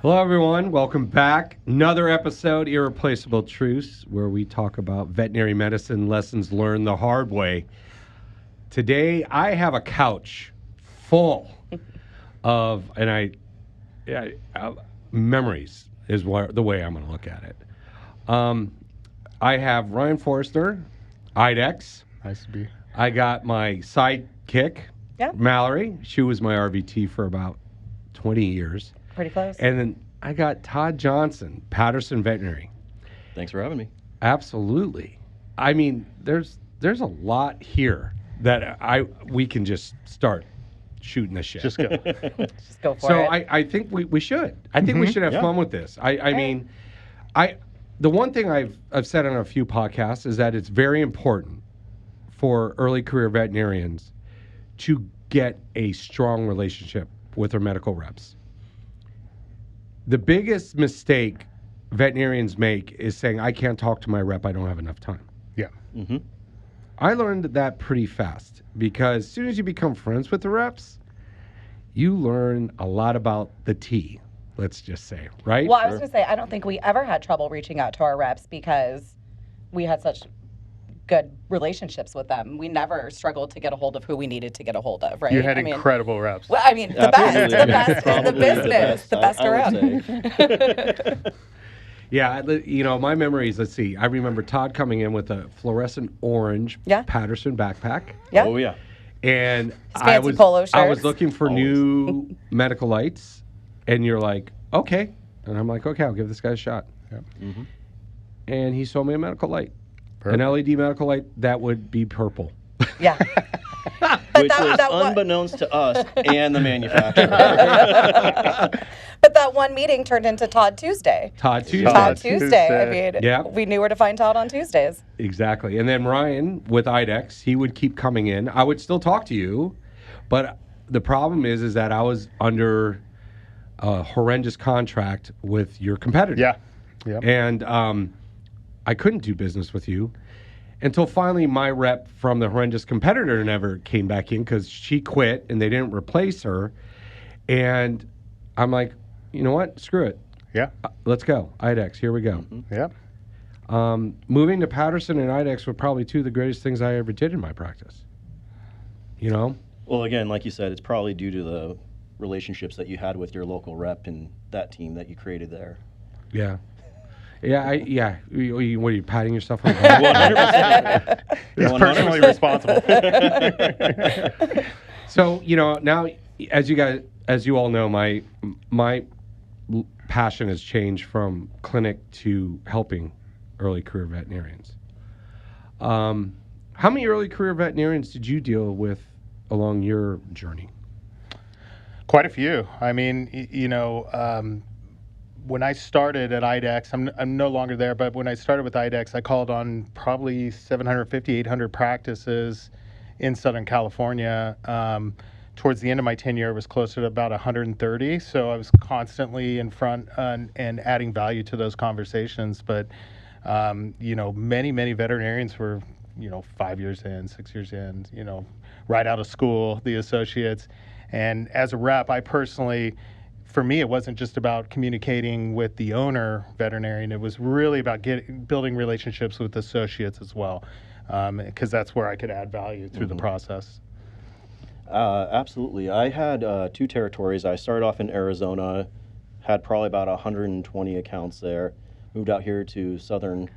Hello, everyone. Welcome back. Another episode, Irreplaceable Truths, where we talk about veterinary medicine lessons learned the hard way. Today, I have a couch full of, memories is the way I'm going to look at it. I have Ryan Foerstner, IDEX. Nice to be. I got my sidekick, Mallory. She was my RVT for about 20 years. Pretty close. And then I got Todd Johnson, Patterson Veterinary. Thanks for having me. Absolutely. I mean, there's a lot here that we can just start shooting the shit. Just go. Just go for So it. I think we should. I think we should have fun with this. I mean, the one thing I've said on a few podcasts is that it's very important for early career veterinarians to get a strong relationship with their medical reps. The biggest mistake veterinarians make is saying, I can't talk to my rep, I don't have enough time. Yeah. Mm-hmm. I learned that pretty fast because as soon as you become friends with the reps, you learn a lot about the tea, let's just say, right? Well, I was going to say, I don't think we ever had trouble reaching out to our reps because we had such good relationships with them. We never struggled to get a hold of who we needed to get a hold of, right? You had incredible reps. Well, I mean, the best in the business, the best around. Yeah, my memories, let's see. I remember Todd coming in with a fluorescent orange Patterson backpack. Yeah. Oh, yeah. And I was looking for new medical lights, and you're like, okay. And I'm like, okay, I'll give this guy a shot. Yeah. Mm-hmm. And he sold me a medical light. Perfect. An LED medical light that would be purple. Yeah. Which was unbeknownst to us and the manufacturer. But that one meeting turned into Todd Tuesday. Todd Tuesday. Todd Tuesday. I mean, we knew where to find Todd on Tuesdays. Exactly. And then Ryan with IDEX, he would keep coming in. I would still talk to you, but the problem is that I was under a horrendous contract with your competitor. Yeah. Yep. And I couldn't do business with you until finally my rep from the horrendous competitor never came back in because she quit and they didn't replace her. And I'm like, you know what? Screw it. Yeah. Let's go. IDEX, here we go. Mm-hmm. Yep. Moving to Patterson and IDEX were probably two of the greatest things I ever did in my practice. You know? Well, again, like you said, it's probably due to the relationships that you had with your local rep and that team that you created there. Yeah. Yeah. What are you patting yourself on the back? 100%. He's personally responsible. So, now as you all know, my passion has changed from clinic to helping early career veterinarians. How many early career veterinarians did you deal with along your journey? Quite a few. I mean, when I started at IDEX, I'm no longer there, but when I started with IDEX, I called on probably 750, 800 practices in Southern California. Towards the end of my tenure, it was closer to about 130. So I was constantly in front and adding value to those conversations. But, many veterinarians were, 5 years in, 6 years in, right out of school, the associates. And as a rep, I personally, for me, it wasn't just about communicating with the owner veterinarian. It was really about building relationships with associates as well, because that's where I could add value through the process. Absolutely. I had 2 territories. I started off in Arizona, had probably about 120 accounts there, moved out here to southern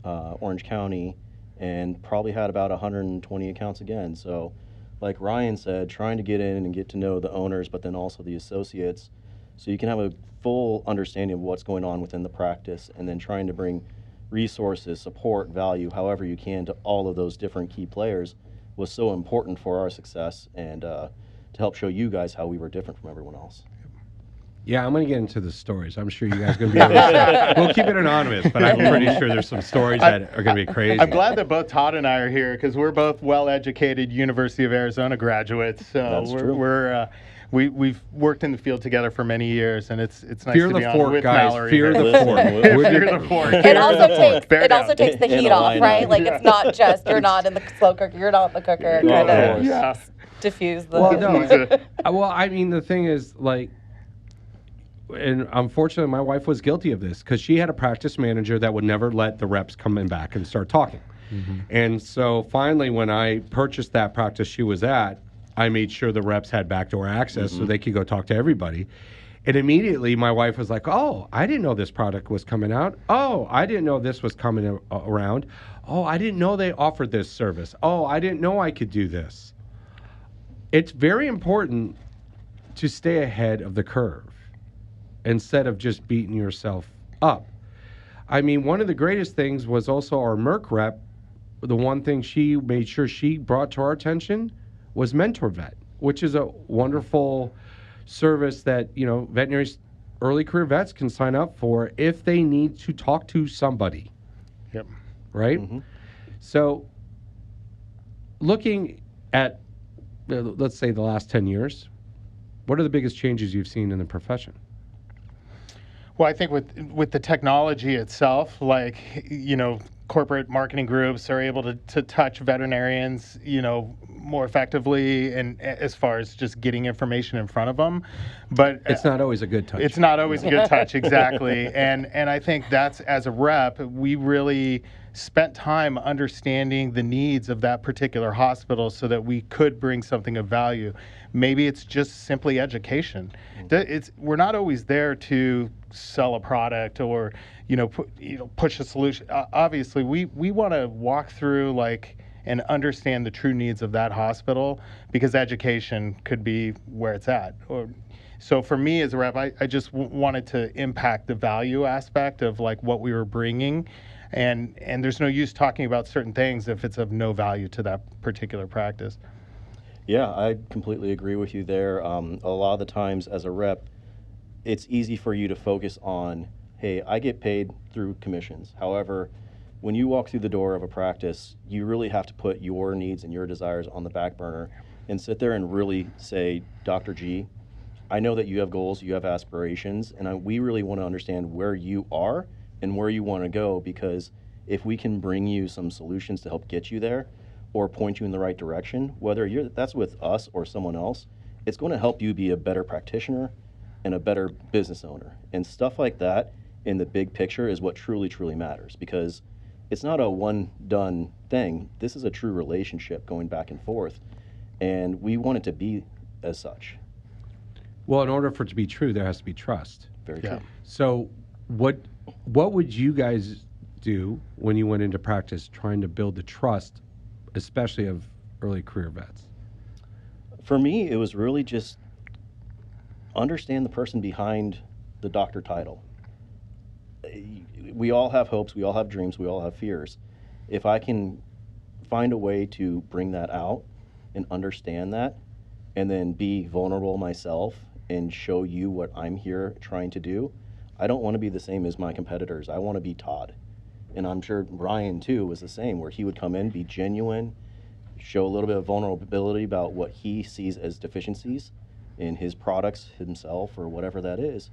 Orange County, and probably had about 120 accounts again. So like Ryan said, trying to get in and get to know the owners, but then also the associates, so you can have a full understanding of what's going on within the practice, and then trying to bring resources, support, value, however you can to all of those different key players was so important for our success and to help show you guys how we were different from everyone else. Yeah, I'm going to get into the stories. I'm sure you guys are going to be able to we'll keep it anonymous, but I'm pretty sure there's some stories that are going to be crazy. I'm glad that both Todd and I are here because we're both well-educated University of Arizona graduates. So we've worked in the field together for many years, and it's nice to be on with Mallory. Fear the fork. Fear the fork. It also takes the heat off, right? Like it's not just you're not in the slow cooker, you're not in the cooker. Kind of diffuse the. Well, I mean, the thing is, like, and unfortunately, my wife was guilty of this because she had a practice manager that would never let the reps come in back and start talking. And so finally, when I purchased that practice she was at, I made sure the reps had backdoor access so they could go talk to everybody. And immediately my wife was like, oh, I didn't know this product was coming out. Oh, I didn't know this was coming around. Oh, I didn't know they offered this service. Oh, I didn't know I could do this. It's very important to stay ahead of the curve instead of just beating yourself up. I mean, one of the greatest things was also our Merck rep. The one thing she made sure she brought to our attention was Mentor Vet, which is a wonderful service that, veterinary early career vets can sign up for if they need to talk to somebody. Yep. Right? So looking at, let's say, the last 10 years, what are the biggest changes you've seen in the profession? Well, I think with the technology itself, corporate marketing groups are able to touch veterinarians, more effectively, and as far as just getting information in front of them. But it's not always a good touch. It's not always a good touch, exactly. And I think that's, as a rep, we really spent time understanding the needs of that particular hospital so that we could bring something of value. Maybe it's just simply education. We're not always there to sell a product or push a solution. Obviously, we want to walk through and understand the true needs of that hospital, because education could be where it's at. So for me as a rep, I just wanted to impact the value aspect of what we were bringing. And there's no use talking about certain things if it's of no value to that particular practice. Yeah, I completely agree with you there. A lot of the times as a rep, it's easy for you to focus on, hey, I get paid through commissions. However, when you walk through the door of a practice, you really have to put your needs and your desires on the back burner and sit there and really say, Dr. G, I know that you have goals, you have aspirations, and we really want to understand where you are and where you want to go, because if we can bring you some solutions to help get you there or point you in the right direction, whether that's with us or someone else, it's going to help you be a better practitioner and a better business owner. And stuff like that in the big picture is what truly, truly matters, because it's not a one-done thing. This is a true relationship going back and forth, and we want it to be as such. Well, in order for it to be true, there has to be trust. Very true. So what would you guys do when you went into practice trying to build the trust, especially of early career vets? For me, it was really just understand the person behind the doctor title. We all have hopes, we all have dreams, we all have fears. If I can find a way to bring that out and understand that, and then be vulnerable myself and show you what I'm here trying to do, I don't want to be the same as my competitors. I want to be Todd. And I'm sure Ryan, too, was the same, where he would come in, be genuine, show a little bit of vulnerability about what he sees as deficiencies in his products himself or whatever that is,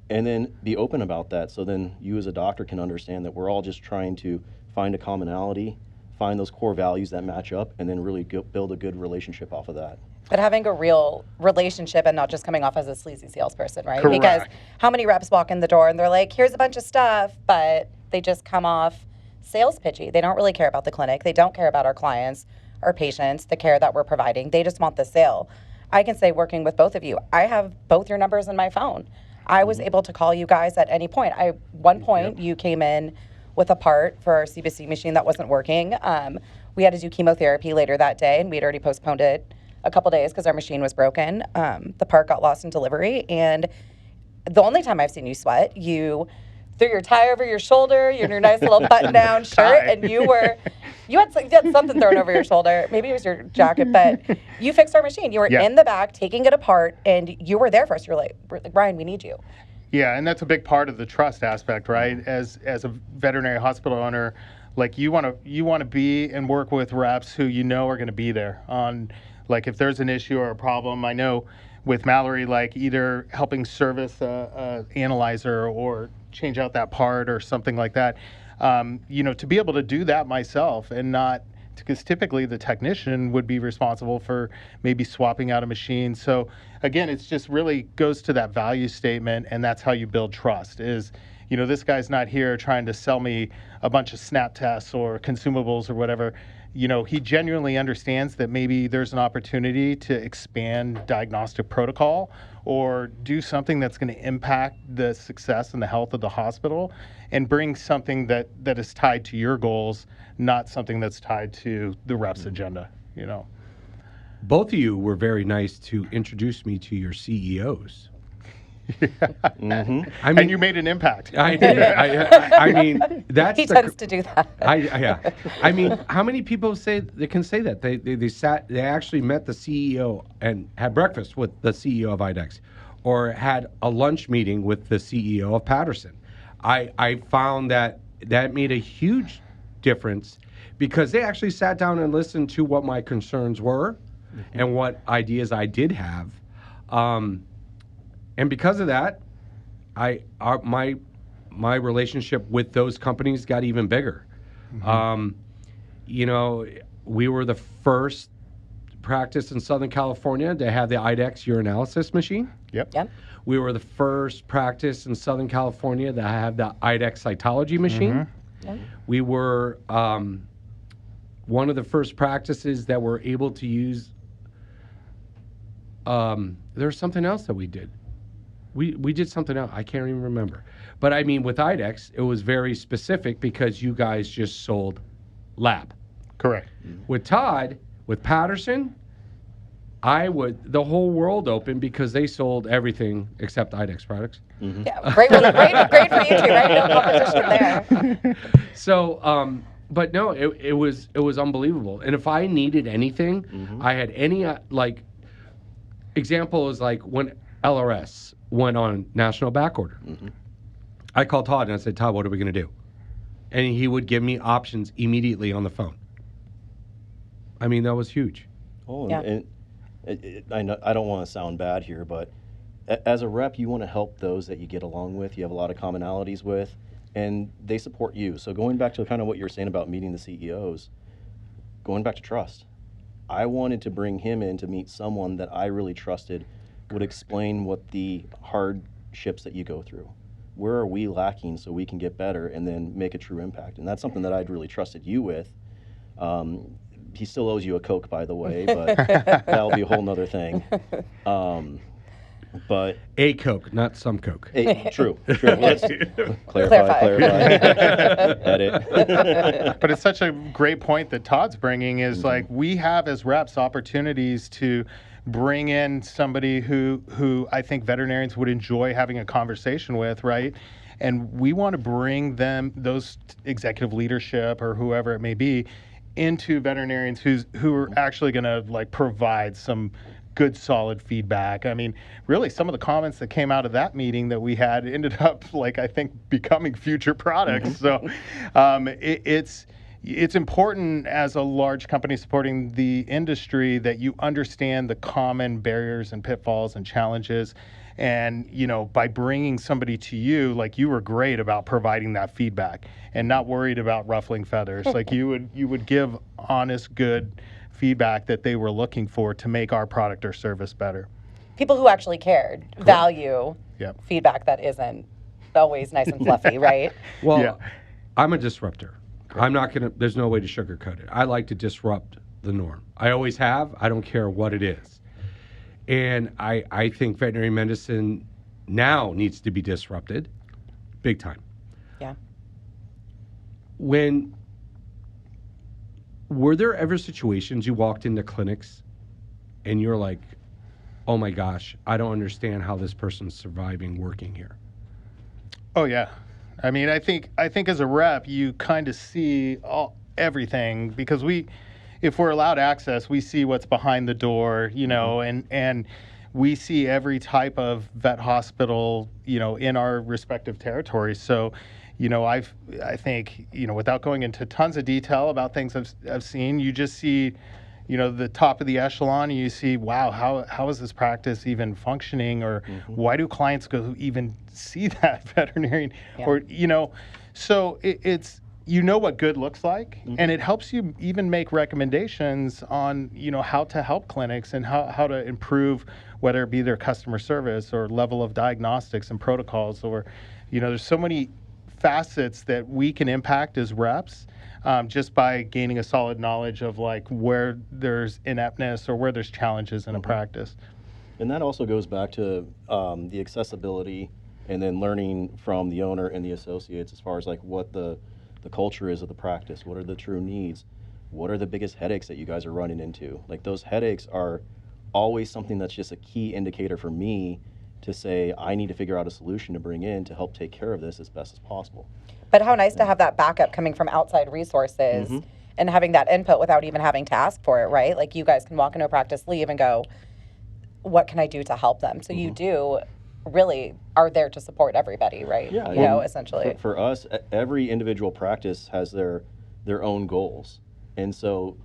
and then be open about that, so then you as a doctor can understand that we're all just trying to find a commonality, find those core values that match up, and then really build a good relationship off of that. But having a real relationship and not just coming off as a sleazy salesperson, right? Correct. Because how many reps walk in the door and they're like, here's a bunch of stuff, but they just come off sales pitchy. They don't really care about the clinic. They don't care about our clients, our patients, the care that we're providing. They just want the sale. I can say, working with both of you, I have both your numbers in my phone. I was able to call you guys at any point. One point, you came in with a part for our CBC machine that wasn't working. We had to do chemotherapy later that day, and we'd already postponed it a couple days because our machine was broken. The part got lost in delivery, and the only time I've seen you sweat, you threw your tie over your shoulder, your nice little button-down shirt, and you had something thrown over your shoulder. Maybe it was your jacket, but you fixed our machine. You were in the back taking it apart, and you were there for us. You're like, Ryan, we need you. Yeah, and that's a big part of the trust aspect, right? As a veterinary hospital owner, you want to be and work with reps who you know are going to be there on, if there's an issue or a problem. I know with Mallory, either helping service a analyzer or change out that part or something like that. To be able to do that myself and not because typically the technician would be responsible for maybe swapping out a machine. So again, it's just really goes to that value statement, and that's how you build trust is, this guy's not here trying to sell me a bunch of snap tests or consumables or whatever. He genuinely understands that maybe there's an opportunity to expand diagnostic protocol or do something that's going to impact the success and the health of the hospital and bring something that is tied to your goals, not something that's tied to the rep's agenda, Both of you were very nice to introduce me to your CEOs. Mm-hmm. I mean, and you made an impact. I did. I mean, that's he tends to do that. Yeah. I mean, how many people can say that they actually met the CEO and had breakfast with the CEO of IDEXX, or had a lunch meeting with the CEO of Patterson. I found that made a huge difference because they actually sat down and listened to what my concerns were and what ideas I did have. And because of that, my relationship with those companies got even bigger. Mm-hmm. We were the first practice in Southern California to have the IDEXX urinalysis machine. Yep. We were the first practice in Southern California to have the IDEXX cytology machine. Mm-hmm. Yep. We were one of the first practices that were able to use. There's something else that we did. We did something else. I can't even remember. But I mean, with IDEXX, it was very specific because you guys just sold lab. Correct. With Todd, with Patterson, the whole world opened because they sold everything except IDEXX products. Mm-hmm. Yeah, great for you two, right? No competition there. So, but no, it was unbelievable. And if I needed anything, mm-hmm. I had any example is like when LRS went on national back order. Mm-hmm. I called Todd and I said, Todd, what are we going to do? And he would give me options immediately on the phone. I mean, that was huge. Oh, yeah. I know I don't want to sound bad here, but as a rep, you want to help those that you get along with, you have a lot of commonalities with, and they support you. So going back to kind of what you're saying about meeting the CEOs, going back to trust. I wanted to bring him in to meet someone that I really trusted, would explain what the hardships that you go through. Where are we lacking so we can get better and then make a true impact? And that's something that I'd really trusted you with. He still owes you a Coke, by the way, but that'll be a whole nother thing. But a Coke, not some Coke. True. Let's clarify. Edit. But it's such a great point that Todd's bringing is like we have as reps opportunities to bring in somebody who I think veterinarians would enjoy having a conversation with, right? And we want to bring them, those executive leadership or whoever it may be, into veterinarians who are actually going to like provide some good solid feedback. I mean, really some of the comments that came out of that meeting that we had ended up like I think becoming future products. So it's important as a large company supporting the industry that you understand the common barriers and pitfalls and challenges. And, by bringing somebody to you, like you were great about providing that feedback and not worried about ruffling feathers. Like you would give honest, good feedback that they were looking for to make our product or service better. People who actually cared value feedback that isn't always nice and fluffy, right? Well, I'm a disruptor. I'm not going to, there's no way to sugarcoat it. I like to disrupt the norm. I always have. I don't care what it is. And I think veterinary medicine now needs to be disrupted big time. Yeah. Were there ever situations you walked into clinics and you're like, oh my gosh, I don't understand how this person's surviving working here? Oh, yeah. I mean, I think as a rep, you kind of see everything because if we're allowed access, we see what's behind the door, and we see every type of vet hospital, in our respective territories. So, I think, without going into tons of detail about things I've seen, you just see, the top of the echelon, and you see, wow, how is this practice even functioning, or why do clients go even see that veterinarian, or so it's. you know what good looks like, and it helps you even make recommendations on, how to help clinics and how to improve, whether it be their customer service or level of diagnostics and protocols, or, there's so many facets that we can impact as reps, just by gaining a solid knowledge of like where there's ineptness or where there's challenges in a practice. And that also goes back to the accessibility, and then learning from the owner and the associates as far as like what the culture is of the practice, what are the true needs, what are the biggest headaches that you guys are running into. Like those headaches are always something that's just a key indicator for me to say I need to figure out a solution to bring in to help take care of this as best as possible. But how nice to have that backup coming from outside resources and having that input without even having to ask for it, right? Like you guys can walk into a practice, leave, and go, what can I do to help them? So you do really are there to support everybody, right? Yeah, essentially. For us, every individual practice has their own goals. And so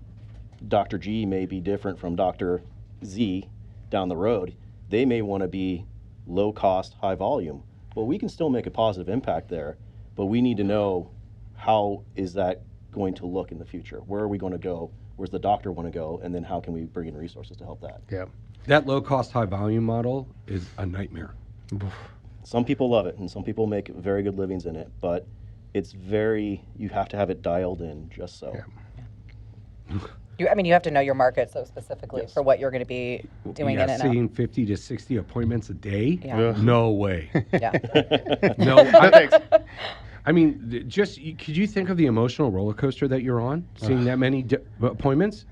Dr. G may be different from Dr. Z down the road. They may want to be low cost, high volume. Well, we can still make a positive impact there, but we need to know how is that going to look in the future? Where are we going to go? Where's the doctor want to go? And then how can we bring in resources to help that? Yeah. That low cost, high volume model is a nightmare. Some people love it, and some people make very good livings in it, but you have to have it dialed in just so. Yeah. You have to know your market so specifically for what you're going to be doing in and out. Seeing 50 to 60 appointments a day? Yeah. No way. Yeah. No. I mean, could you think of the emotional roller coaster that you're on, seeing that many appointments?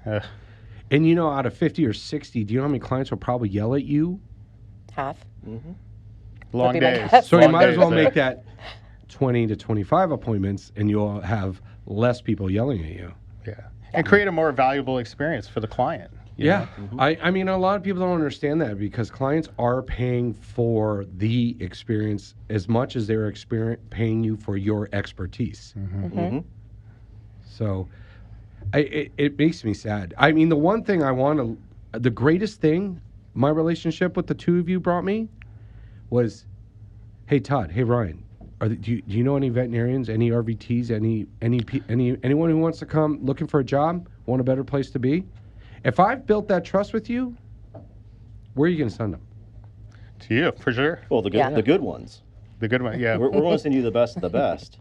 And out of 50 or 60, do you know how many clients will probably yell at you? Half. Long days. So you might as well make that 20 to 25 appointments, and you'll have less people yelling at you. Yeah. And create a more valuable experience for the client. Yeah. I mean, a lot of people don't understand that because clients are paying for the experience as much as they're paying you for your expertise. So it makes me sad. I mean, the one thing the greatest thing my relationship with the two of you brought me was, hey, Todd, hey, Ryan, do you know any veterinarians, any RVTs, anyone who wants to come looking for a job, want a better place to be? If I've built that trust with you, where are you going to send them? To you, for sure. Well, the good ones. The good one, yeah. We're going to send you the best of the best.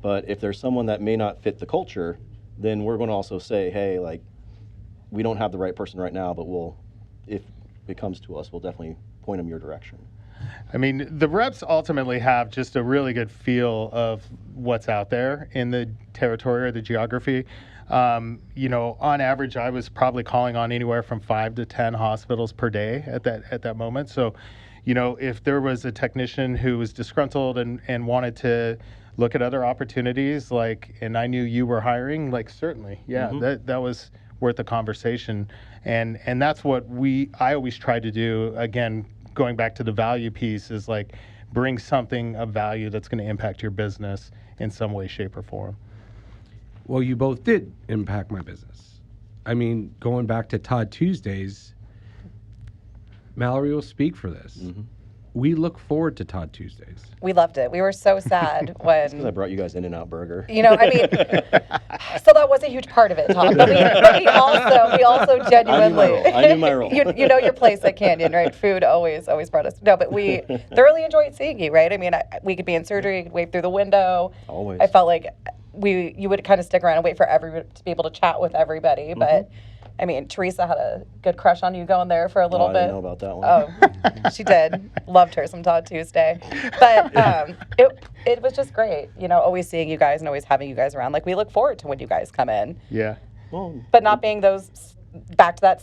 But if there's someone that may not fit the culture, then we're going to also say, hey, like, we don't have the right person right now, but if it comes to us, we'll definitely point them your direction. I mean, the reps ultimately have just a really good feel of what's out there in the territory or the geography. On average, I was probably calling on anywhere from 5 to 10 hospitals per day at that moment. So, if there was a technician who was disgruntled and wanted to look at other opportunities, and I knew you were hiring, certainly, that was worth a conversation. And that's what I always try to do. Again, going back to the value piece is bring something of value that's going to impact your business in some way, shape, or form. Well, you both did impact my business. I mean, going back to Todd Tuesdays, Mallory will speak for this. We look forward to Todd Tuesdays. We loved it. We were so sad when... Because I brought you guys In-N-Out Burger. so that was a huge part of it, Todd. But we also genuinely... I knew my role. you know your place at Canyon, right? Food always brought us... No, but we thoroughly enjoyed seeing you, right? I mean, we could be in surgery, could wave through the window. Always. I felt like you would kind of stick around and wait for everyone to be able to chat with everybody, but... I mean, Teresa had a good crush on you going there for a little bit. I didn't know about that one. Oh, she did. Loved her some Todd Tuesday. But it was just great, always seeing you guys and always having you guys around. We look forward to when you guys come in. Yeah. But not being back to that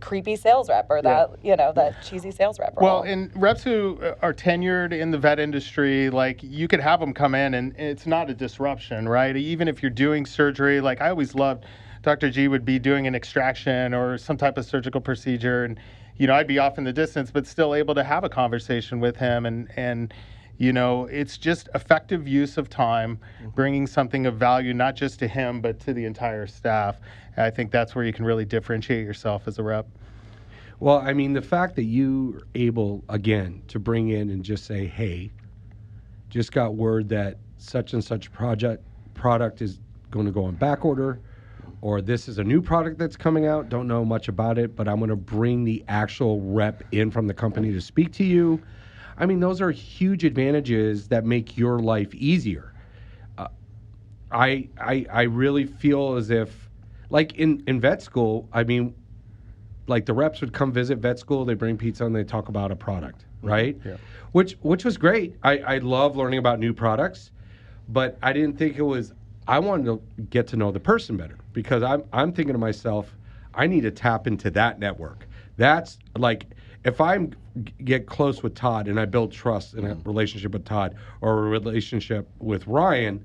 creepy sales rep or that cheesy sales rep role. Well, and reps who are tenured in the vet industry, you could have them come in and it's not a disruption, right? Even if you're doing surgery, I always loved Dr. G would be doing an extraction or some type of surgical procedure, and I'd be off in the distance, but still able to have a conversation with him, and it's just effective use of time, bringing something of value not just to him but to the entire staff. And I think that's where you can really differentiate yourself as a rep. Well, I mean, the fact that you're able again to bring in and just say, "Hey, just got word that such and such product is going to go on back order, or this is a new product that's coming out, don't know much about it, but I'm going to bring the actual rep in from the company to speak to you. I mean, those are huge advantages that make your life easier. I really feel as if, like in vet school, I mean, like the reps would come visit vet school, they bring pizza and they talk about a product, right? Yeah. Which was great. I love learning about new products, but I didn't think it was, I wanted to get to know the person better, because I'm thinking to myself, I need to tap into that network. That's like, if I get close with Todd and I build trust in a relationship with Todd or a relationship with Ryan,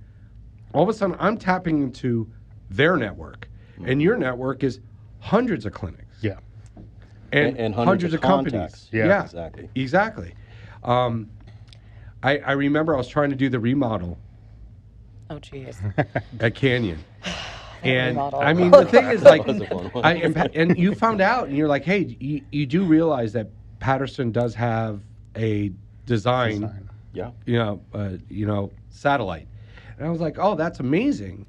all of a sudden I'm tapping into their network. And your network is hundreds of clinics. Yeah. And hundreds of companies. Yeah, Exactly. I remember I was trying to do the remodel Oh, jeez. at Canyon. And remodel. I mean, the thing is, like, That was a fun one. and you found out, and you're like, hey, you do realize that Patterson does have a design. Yeah. Satellite. And I was like, oh, that's amazing.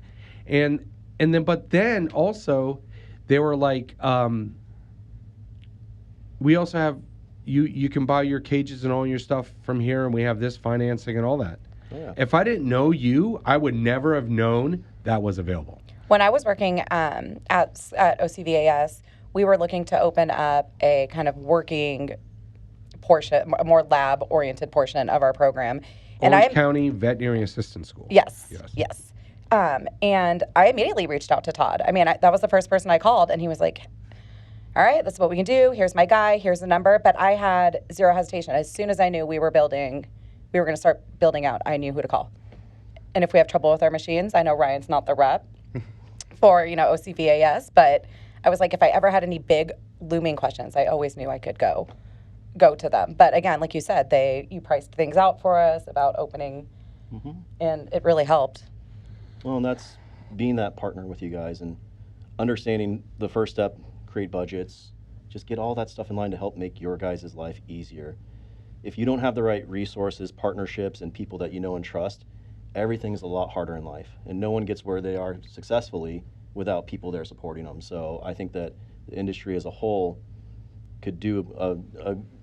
And then also they were like, we also have, you can buy your cages and all your stuff from here, and we have this financing and all that. Oh, yeah. If I didn't know you, I would never have known that was available. When I was working at OCVAS, we were looking to open up a kind of working portion, a more lab-oriented portion of our program. Orange County Veterinary Assistant School. Yes. And I immediately reached out to Todd. I mean, that was the first person I called, and he was like, all right, this is what we can do. Here's my guy. Here's the number. But I had zero hesitation. As soon as I knew we were going to start building out, I knew who to call. And if we have trouble with our machines, I know Ryan's not the rep for, OCVAS, but I was like, if I ever had any big looming questions, I always knew I could go to them. But again, like you said, you priced things out for us about opening, and it really helped. Well, and that's being that partner with you guys and understanding the first step, create budgets, just get all that stuff in line to help make your guys' life easier. If you don't have the right resources, partnerships, and people that you know and trust, everything's a lot harder in life. And no one gets where they are successfully without people there supporting them. So I think that the industry as a whole could do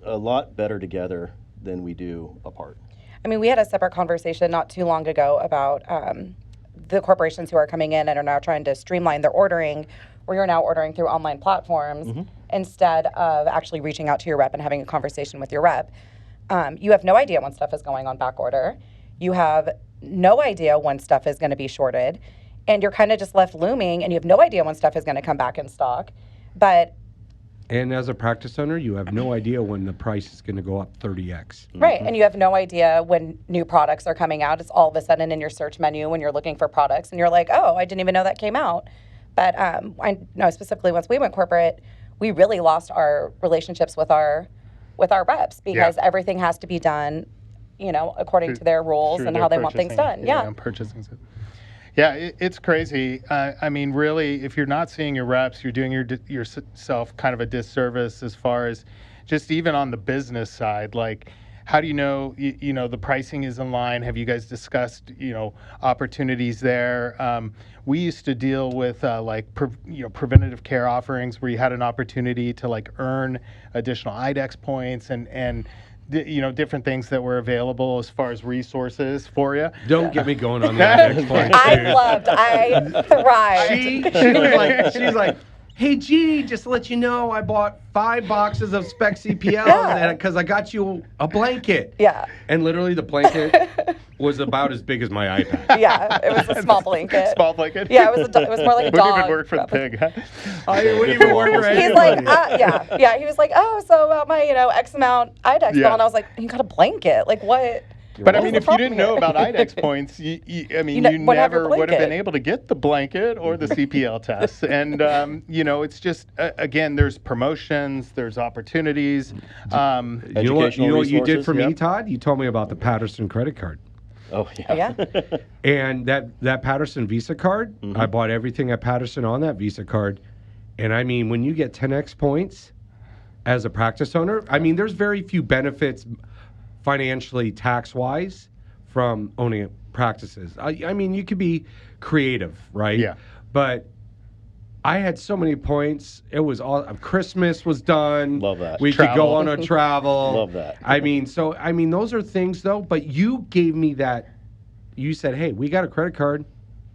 a lot better together than we do apart. I mean, we had a separate conversation not too long ago about the corporations who are coming in and are now trying to streamline their ordering, where you're now ordering through online platforms instead of actually reaching out to your rep and having a conversation with your rep. You have no idea when stuff is going on back order. You have no idea when stuff is going to be shorted, and you're kind of just left looming, and you have no idea when stuff is going to come back in stock. And as a practice owner, you have no idea when the price is going to go up 30x. Right, and you have no idea when new products are coming out. It's all of a sudden in your search menu when you're looking for products, and you're like, oh, I didn't even know that came out. But I know specifically once we went corporate, we really lost our relationships with our reps because everything has to be done, according to thetheir rules and how they want things done. Yeah. Purchasing. Yeah, it's crazy. I mean, really, if you're not seeing your reps, you're doing yourself kind of a disservice as far as just even on the business side. Like, how do you know, the pricing is in line? Have you guys discussed, opportunities there? We used to deal with preventative care offerings where you had an opportunity to earn additional IDEX points and different things that were available as far as resources for you. Don't get me going on that next point. I thrived. She's like, hey, G, just to let you know, I bought 5 boxes of Spec CPL because I got you a blanket. Yeah. And literally the blanket was about as big as my iPad. Yeah, it was a small blanket. Small blanket? Yeah, it was more like a dog. Wouldn't even work for the pig, huh? I wouldn't even work for He's like, he was like, oh, so about my, X amount IDEX bill. And I was like, you got a blanket? Like, what? But I mean, if you didn't know about IDEX points, you never would have been able to get the blanket or the CPL test. And, it's just, again, there's promotions, there's opportunities. You know what you did for me, Todd? You told me about the Patterson credit card. Oh, yeah. And that Patterson Visa card, I bought everything at Patterson on that Visa card. And I mean, when you get 10x points as a practice owner, I mean, there's very few benefits financially, tax-wise, from owning practices. I mean, you could be creative, right? Yeah. But I had so many points. It was all Christmas was done. Love that. We could go on a travel. Love that. I mean, those are things though. But you gave me that. You said, "Hey, we got a credit card,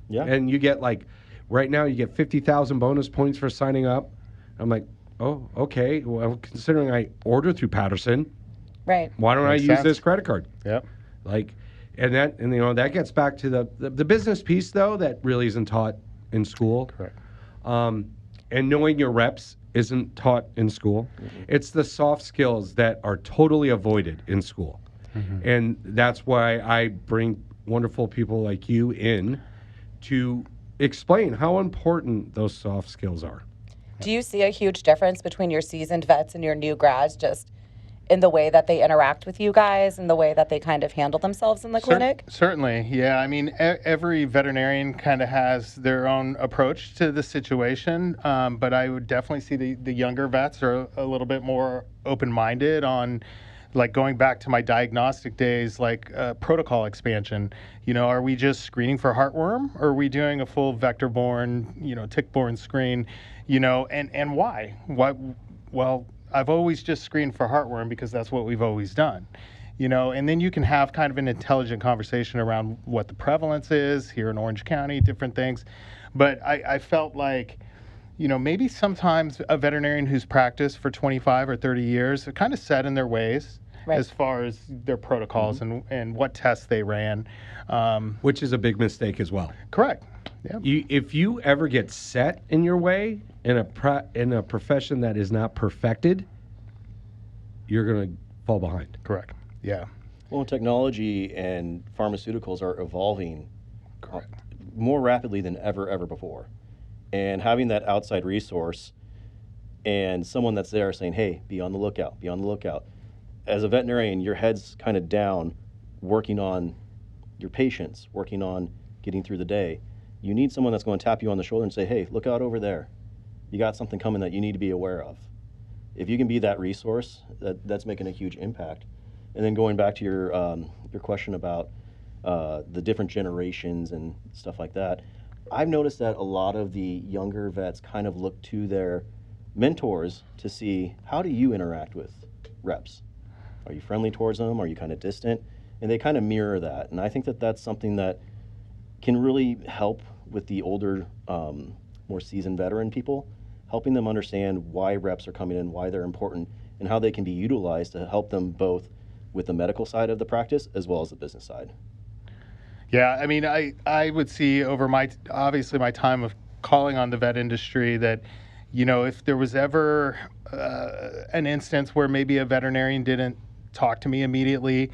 Yeah. and you get like, right now you get 50,000 bonus points for signing up." I'm like, "Oh, okay. Well, considering I order through Patterson, Right. why don't Makes I use sense. this credit card?" Yep. Like, and that gets back to the business piece though that really isn't taught in school. Correct. And knowing your reps isn't taught in school. Mm-hmm. It's the soft skills that are totally avoided in school. Mm-hmm. And that's why I bring wonderful people like you in to explain how important those soft skills are. Do you see a huge difference between your seasoned vets and your new grads just in the way that they interact with you guys and the way that they kind of handle themselves in the clinic? Certainly, yeah. I mean, every veterinarian kind of has their own approach to the situation, but I would definitely see the younger vets are a little bit more open-minded on, like, going back to my diagnostic days, like protocol expansion. You know, are we just screening for heartworm, or are we doing a full vector-borne, tick-borne screen? You know, and why? Well, I've always just screened for heartworm because that's what we've always done, and then you can have kind of an intelligent conversation around what the prevalence is here in Orange County, different things. But I felt like, maybe sometimes a veterinarian who's practiced for 25 or 30 years are kind of set in their ways as far as their protocols and what tests they ran. Which is a big mistake as well. Correct. Yeah. If you ever get set in your way in a profession that is not perfected, you're going to fall behind. Correct. Yeah. Well, technology and pharmaceuticals are evolving more rapidly than ever before. And having that outside resource and someone that's there saying, "Hey, be on the lookout, be on the lookout." As a veterinarian, your head's kind of down, working on your patients, working on getting through the day. You need someone that's going to tap you on the shoulder and say, "Hey, look out over there. You got something coming that you need to be aware of." If you can be that resource, that's making a huge impact. And then going back to your question about the different generations and stuff like that, I've noticed that a lot of the younger vets kind of look to their mentors to see, how do you interact with reps? Are you friendly towards them? Are you kind of distant? And they kind of mirror that. And I think that that's something that can really help with the older, more seasoned veteran people, helping them understand why reps are coming in, why they're important, and how they can be utilized to help them both with the medical side of the practice as well as the business side. Yeah, I mean, I would see over my time of calling on the vet industry that, if there was ever an instance where maybe a veterinarian didn't talk to me immediately,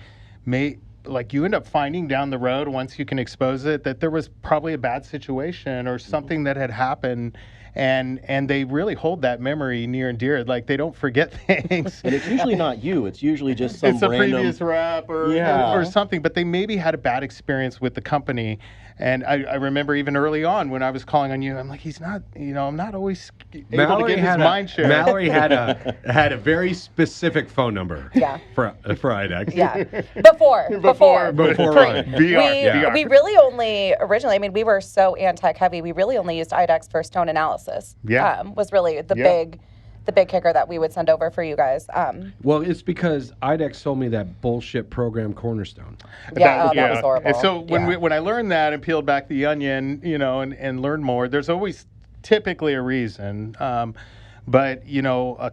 you end up finding down the road, once you can expose it, that there was probably a bad situation or something that had happened. And they really hold that memory near and dear. Like, they don't forget things. And it's usually not you. It's usually just some random... It's a random... previous rep or something. But they maybe had a bad experience with the company. And I remember even early on when I was calling on you, I'm like, he's not, I'm not always able to get his mind share. Mallory had a very specific phone number. Yeah. For IDEX. Yeah. Before Ryan. VR. We really only originally, we were so tech heavy. We really only used IDEX for stone analysis. Yeah. Was really the big kicker that we would send over for you guys. Well, it's because IDEX sold me that bullshit program Cornerstone. That was horrible. And so when I learned that and peeled back the onion, and learned more, there's always typically a reason. But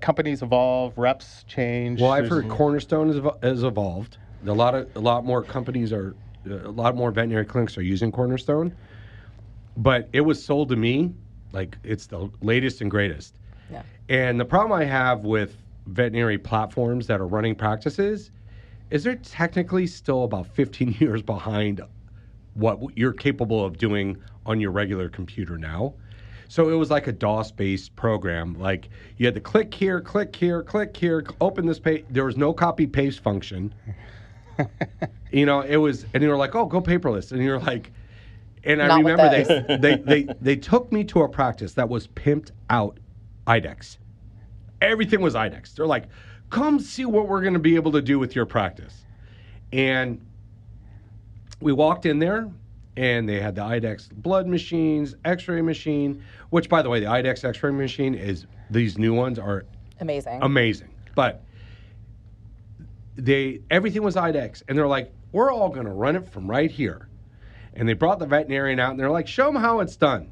companies evolve, reps change. Well, I've heard Cornerstone has evolved. A lot more companies a lot more veterinary clinics are using Cornerstone. But it was sold to me like it's the latest and greatest. Yeah. And the problem I have with veterinary platforms that are running practices is they're technically still about 15 years behind what you're capable of doing on your regular computer now. So it was like a DOS-based program. Like, you had to click here, open this page. There was no copy-paste function. It was, and they were like, "Oh, go paperless." And you're like, and I remember they took me to a practice that was pimped out IDEX. Everything was IDEX. They're like, "Come see what we're going to be able to do with your practice." And we walked in there, and they had the IDEX blood machines, X-ray machine, which, by the way, the IDEX X-ray machine these new ones are amazing. But everything was IDEX, and they're like, we're all going to run it from right here. And they brought the veterinarian out, and they're like, show them how it's done.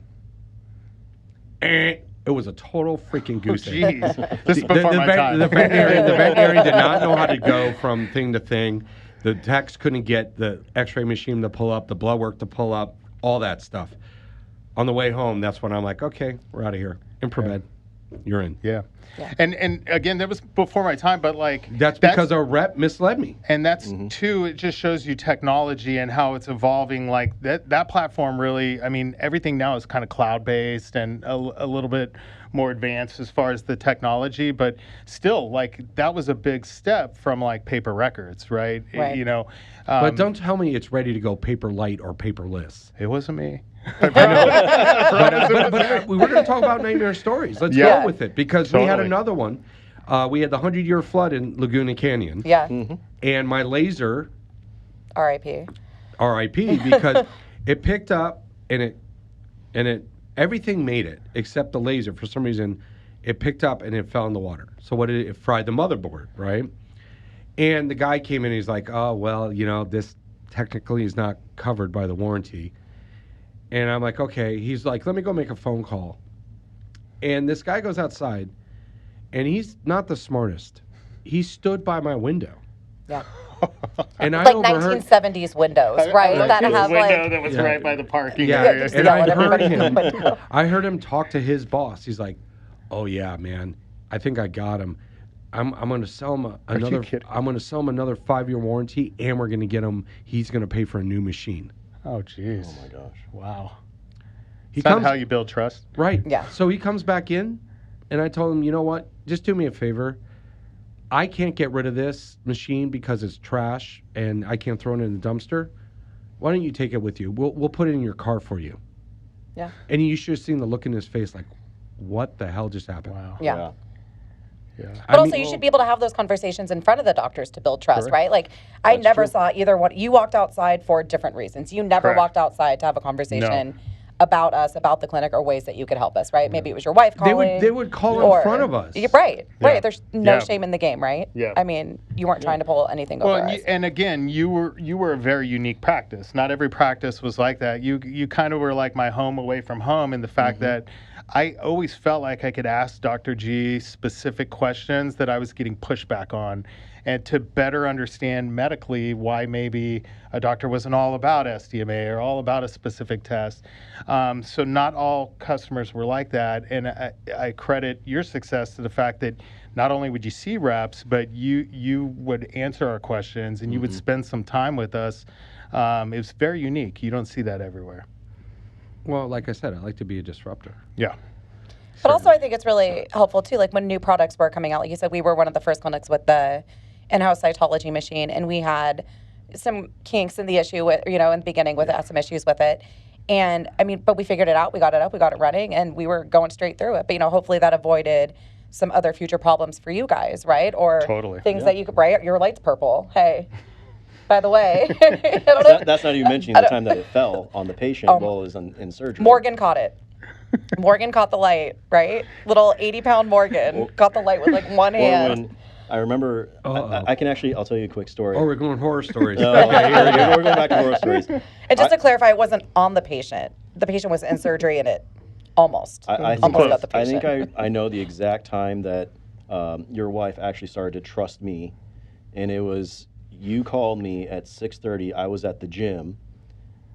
And it was a total freaking goose egg. This is before my time. The veterinarian did not know how to go from thing to thing. The techs couldn't get the X-ray machine to pull up, the blood work to pull up, all that stuff. On the way home, that's when I'm like, okay, we're out of here. Impromed, you're in. Yeah. And again, that was before my time, but that's because a rep misled me. And that's too, it just shows you technology and how it's evolving. Like that platform really, I mean, everything now is kind of cloud-based and a little bit more advanced as far as the technology, but still, that was a big step from paper records, right? You know. But don't tell me it's ready to go paper light or paperless. It wasn't me. I know. but we were going to talk about nightmare stories. Let's go with it, because we had another one. We had the 100-year flood in Laguna Canyon. Yeah. And my laser, R.I.P. because it picked up and it everything made it except the laser. For some reason, it picked up and it fell in the water. So what did it fried the motherboard, right? And the guy came in and he's like, oh, well, this technically is not covered by the warranty. And I'm like, okay. He's like, let me go make a phone call. And this guy goes outside, and he's not the smartest. He stood by my window. Yeah. And I 1970s windows, right? That have window that was right by the parking area. And I heard him talk to his boss. He's like, oh yeah, man, I think I got him. I'm going to sell him another 5-year warranty, and we're going to get him. He's going to pay for a new machine. Oh, jeez. Oh, my gosh. Wow. Is that how you build trust? Right. Yeah. So he comes back in, and I told him, you know what? Just do me a favor. I can't get rid of this machine because it's trash, and I can't throw it in the dumpster. Why don't you take it with you? We'll put it in your car for you. Yeah. And you should have seen the look in his face like, what the hell just happened? Wow. Yeah. Yeah. But also, you should be able to have those conversations in front of the doctors to build trust, right? I never saw either one. You walked outside for different reasons. You never walked outside to have a conversation about us, about the clinic, or ways that you could help us, right? Maybe it was your wife calling. They would call in front of us. Right. There's no shame in the game, right? Yeah. I mean, you weren't trying to pull anything over us. And again, you were a very unique practice. Not every practice was like that. You kind of were like my home away from home in the fact that I always felt like I could ask Dr. G specific questions that I was getting pushback on, and to better understand medically why maybe a doctor wasn't all about SDMA or all about a specific test. So not all customers were like that, and I credit your success to the fact that not only would you see reps, but you would answer our questions and you would spend some time with us. It was very unique. You don't see that everywhere. Well, like I said, I like to be a disruptor. Yeah. But also, I think it's really helpful, too, when new products were coming out. Like you said, we were one of the first clinics with the in-house cytology machine, and we had some kinks in the issue with, in the beginning with some issues with it. And, but we figured it out. We got it up. We got it running, and we were going straight through it. But, hopefully that avoided some other future problems for you guys, right? Or things that you could, right? Your light's purple. Hey. By the way. That's not even mentioning the time that it fell on the patient while it was in surgery. Morgan caught it. Morgan caught the light, right? Little 80-pound Morgan caught the light with one hand. I remember, I can actually, I'll tell you a quick story. Oh, we're going horror stories. Okay, we're going back to horror stories. And just to clarify, it wasn't on the patient. The patient was in surgery, and it almost got the patient. I think I know the exact time that your wife actually started to trust me, and it was, you called me at 6:30. I was at the gym.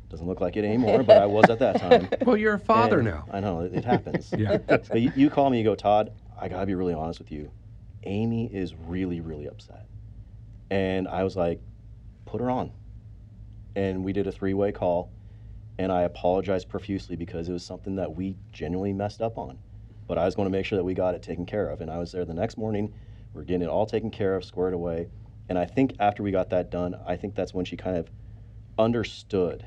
Doesn't look like it anymore, but I was at that time. Well, you're a father now. I know, it happens. Yeah. But you call me, you go, Todd, I gotta be really honest with you. Amy is really, really upset. And I was like, put her on. And we did a 3-way call, and I apologized profusely because it was something that we genuinely messed up on. But I was going to make sure that we got it taken care of. And I was there the next morning. We're getting it all taken care of, squared away. And I think after we got that done, I think that's when she kind of understood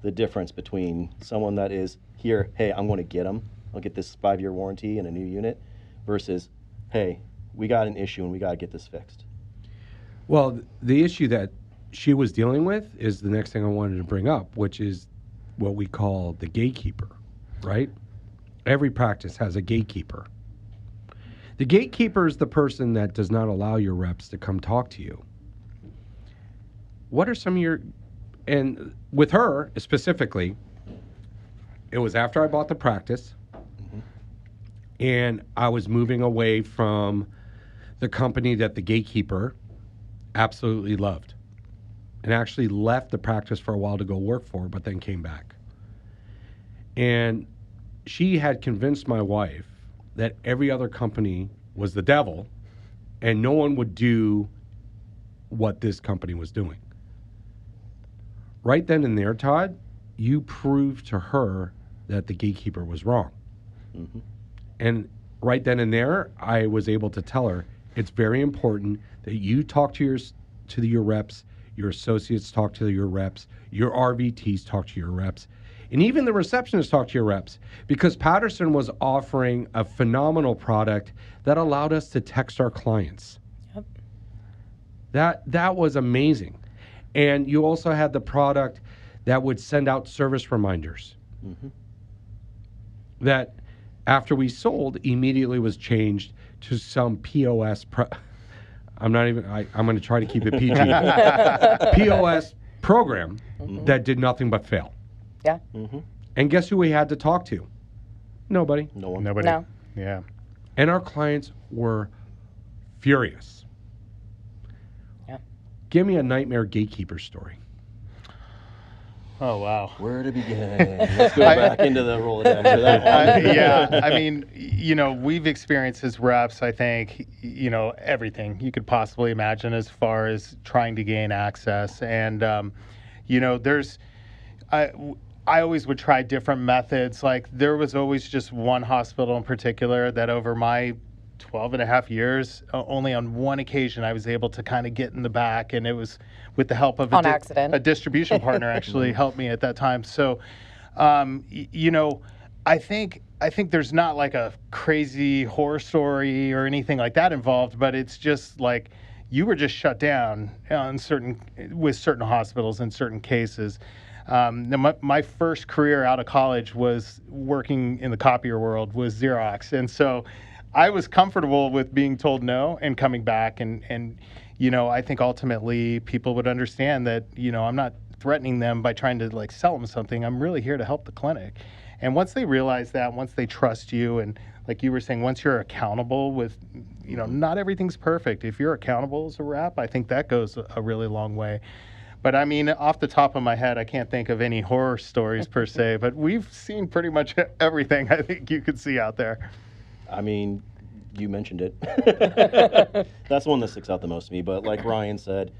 the difference between someone that is here, hey, I'm going to get them. I'll get this 5-year warranty and a new unit, versus, hey, we got an issue and we got to get this fixed. Well, the issue that she was dealing with is the next thing I wanted to bring up, which is what we call the gatekeeper, right? Every practice has a gatekeeper. The gatekeeper is the person that does not allow your reps to come talk to you. What are some of your, and with her specifically, it was after I bought the practice, and I was moving away from the company that the gatekeeper absolutely loved, and actually left the practice for a while to go work for, but then came back. And she had convinced my wife that every other company was the devil and no one would do what this company was doing. Right then and there, Todd, you proved to her that the gatekeeper was wrong. Mm-hmm. And right then and there, I was able to tell her it's very important that you talk to your reps, your associates talk to your reps, your RVTs talk to your reps, and even the receptionists talk to your reps, because Patterson was offering a phenomenal product that allowed us to text our clients. Yep. That was amazing. And you also had the product that would send out service reminders. Mm-hmm. That after we sold, immediately was changed to some POS. I'm going to try to keep it PG. POS program that did nothing but fail. Yeah. Mm-hmm. And guess who we had to talk to? Nobody. No one. Nobody. No. Yeah. And our clients were furious. Yeah. Give me a nightmare gatekeeper story. Oh, wow. Where to begin? Let's go back into the Rolodex for that one. Yeah, I mean, we've experienced as reps, I think, everything you could possibly imagine as far as trying to gain access. And, I always would try different methods. Like, there was always just one hospital in particular that over my 12 and a half years, only on one occasion I was able to kind of get in the back, and it was with the help of a distribution partner actually helped me at that time. So, I think there's not like a crazy horror story or anything like that involved, but it's just like you were just shut down with certain hospitals in certain cases. My first career out of college was working in the copier world with Xerox, and so I was comfortable with being told no and coming back, and I think ultimately people would understand that I'm not threatening them by trying to like sell them something. I'm really here to help the clinic. And once they realize that, once they trust you, and like you were saying, once you're accountable with, not everything's perfect. If you're accountable as a rep, I think that goes a really long way. But I mean, off the top of my head, I can't think of any horror stories per se, but we've seen pretty much everything I think you could see out there. I mean, you mentioned it. That's the one that sticks out the most to me. But like Ryan said,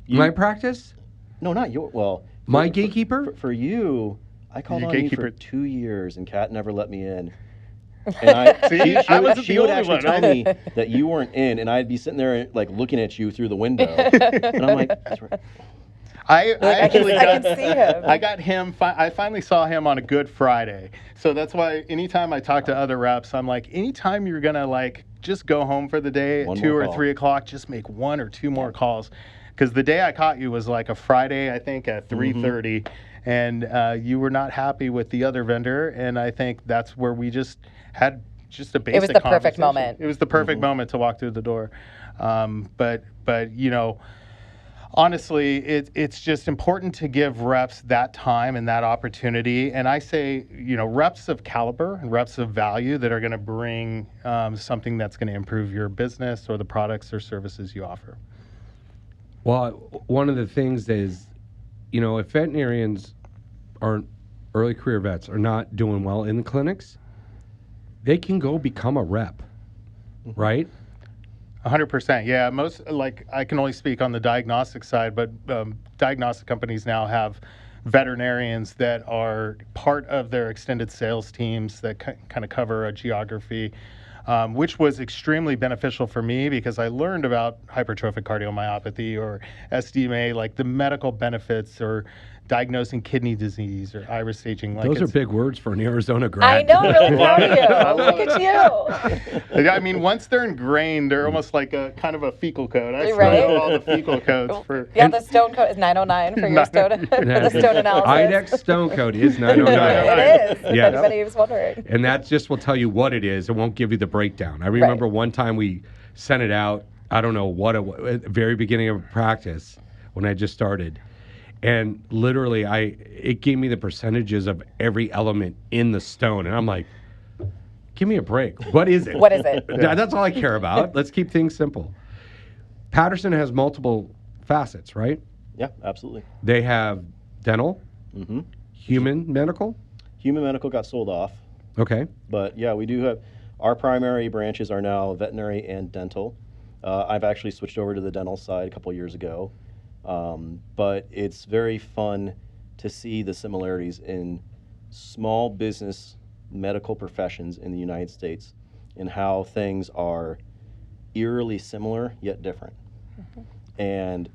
my practice? No, not your. Well, my gatekeeper. For you, I called on you for 2 years, and Kat never let me in. And she would actually tell me that you weren't in, and I'd be sitting there like looking at you through the window, and I'm like, that's right. I can see him. I got him. I finally saw him on a Good Friday. So that's why anytime I talk to other reps, I'm like, anytime you're gonna like just go home for the day at 2 or 3 o'clock, just make 1 or 2 more calls. Because the day I caught you was like a Friday, I think at 3:30, and you were not happy with the other vendor, and I think that's where we just had just a basic. It was the perfect moment. It was the perfect moment to walk through the door, but honestly, it's just important to give reps that time and that opportunity. And I say, reps of caliber and reps of value that are going to bring something that's going to improve your business or the products or services you offer. Well, one of the things is, if veterinarians or early career vets are not doing well in the clinics, they can go become a rep, right? 100%. Yeah, I can only speak on the diagnostic side, but diagnostic companies now have veterinarians that are part of their extended sales teams that kind of cover a geography, which was extremely beneficial for me because I learned about hypertrophic cardiomyopathy or SDMA, like the medical benefits or diagnosing kidney disease or iris staging. Those are big words for an Arizona grad. I know, I'm really proud of you. Look at you. I mean, once they're ingrained, they're almost like a kind of a fecal code. I still Right? know all the fecal codes for. Yeah, the stone code is 909 for your stone, for the stone analysis. IDEX stone code is 909. It is, if Yes. anybody was wondering. And that just will tell you what it is. It won't give you the breakdown. I remember one time we sent it out. I don't know what it was, at the very beginning of practice when I just started. And literally, it gave me the percentages of every element in the stone. And I'm like, give me a break. What is it? What is it? That's all I care about. Let's keep things simple. Patterson has multiple facets, right? Yeah, absolutely. They have dental, human medical. Human medical got sold off. Okay. But yeah, we do have, our primary branches are now veterinary and dental. I've actually switched over to the dental side a couple years ago. But it's very fun to see the similarities in small business medical professions in the United States and how things are eerily similar yet different. And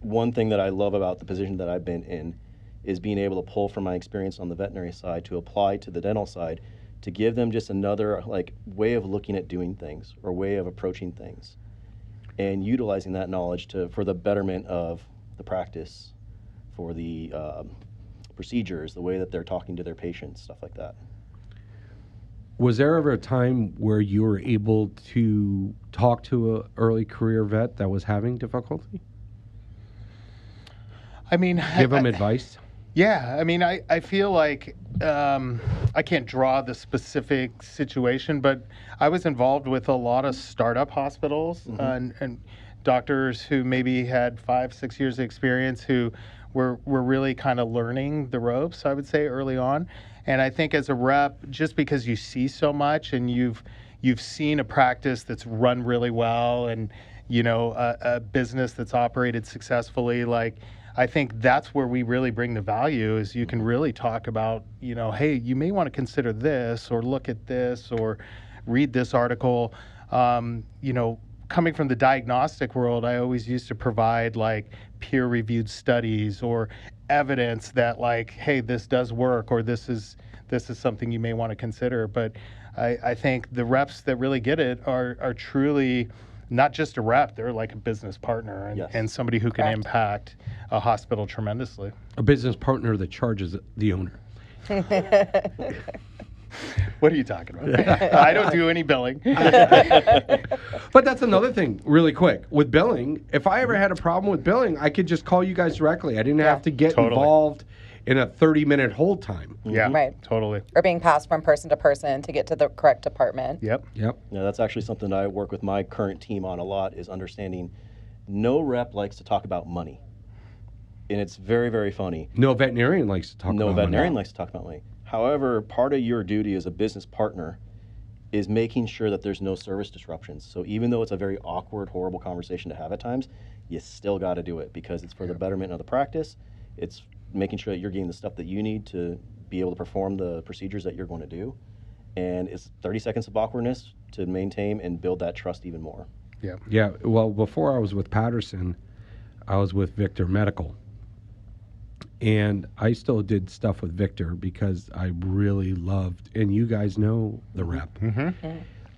one thing that I love about the position that I've been in is being able to pull from my experience on the veterinary side to apply to the dental side to give them just another way of looking at doing things or way of approaching things, and utilizing that knowledge for the betterment of the practice, for the procedures, the way that they're talking to their patients, stuff like that. Was there ever a time where you were able to talk to an early career vet that was having difficulty? I mean, Give them advice? Yeah, I mean, I feel like I can't draw the specific situation, but I was involved with a lot of startup hospitals and doctors who maybe had 5-6 years of experience who were really kind of learning the ropes, I would say, early on. And I think as a rep, just because you see so much and you've seen a practice that's run really well and, you know, a business that's operated successfully, I think that's where we really bring the value is you can really talk about, you know, hey, you may want to consider this or look at this or read this article. You know, coming from the diagnostic world, I always used to provide peer-reviewed studies or evidence that hey, this does work or this is something you may want to consider. But I think the reps that really get it are truly not just a rep, they're like a business partner and somebody who can impact a hospital tremendously. A business partner that charges the owner. What are you talking about? I don't do any billing. But that's another thing, really quick. With billing, if I ever had a problem with billing, I could just call you guys directly. I didn't have to get involved in a 30-minute hold time. Yeah, right. Totally. Or being passed from person to person to get to the correct department. Yep. Yeah, that's actually something that I work with my current team on a lot is understanding no rep likes to talk about money. And it's very, very funny. No veterinarian likes to talk about money. No veterinarian likes to talk about money. However, part of your duty as a business partner is making sure that there's no service disruptions. So even though it's a very awkward, horrible conversation to have at times, you still got to do it because it's for the betterment of the practice. It's making sure that you're getting the stuff that you need to be able to perform the procedures that you're going to do. And it's 30 seconds of awkwardness to maintain and build that trust even more. Yeah. Yeah. Well, before I was with Patterson, I was with Victor Medical. And I still did stuff with Victor because I really loved, and you guys know the rep.